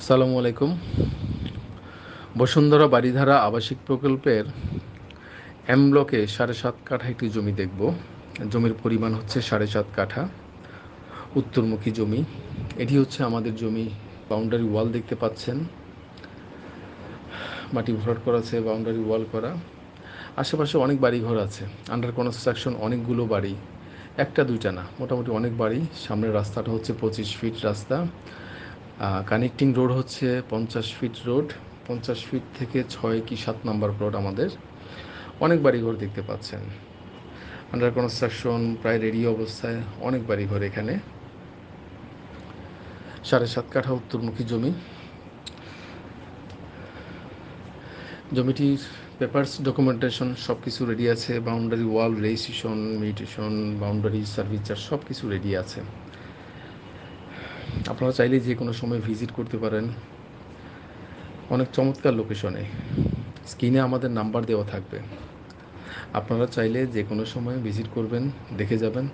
আসসালামু আলাইকুম। বসুন্ধরা বারিধারা আবাসিক প্রকল্পের এম ব্লকে ৭.৫ কাঠা একটি জমি দেখব। জমির পরিমাণ হচ্ছে ৭.৫ কাঠা, উত্তরমুখী জমি। এটি হচ্ছে আমাদের জমি। বাউন্ডারি ওয়াল দেখতে পাচ্ছেন, মাটি ভরাট করা আছে, বাউন্ডারি ওয়াল করা। আশেপাশে অনেক বাড়িঘর আছে, আন্ডার কনস্ট্রাকশন অনেকগুলো বাড়ি, একটা দুইটা না, মোটামুটি অনেক বাড়ি। সামনের রাস্তাটা হচ্ছে ২৫ ফিট রাস্তা। কানেক্টিং রোড হচ্ছে ৫০ ফিট রোড। ৫০ ফিট থেকে ৬ কি ৭ নাম্বার প্লট আমাদের। অনেক বাড়িঘর দেখতে পাচ্ছেন, আন্ডার কনস্ট্রাকশন, প্রায় রেডি অবস্থায় অনেক বাড়িঘর এখানে। ৭.৫ কাঠা উত্তরমুখী জমি। জমিটির পেপারস ডকুমেন্টেশন সব কিছু রেডি আছে। Boundary wall, registration, mutation, boundary সার্ভিচার সব কিছু রেডি আছে। আপনারা চাইলে যে কোনো সময় ভিজিট করতে পারেন। অনেক চমৎকার লোকেশনে। স্ক্রিনে আমাদের নাম্বার দেওয়া থাকবে। আপনারা চাইলে যে কোনো সময় ভিজিট করবেন, দেখে যাবেন।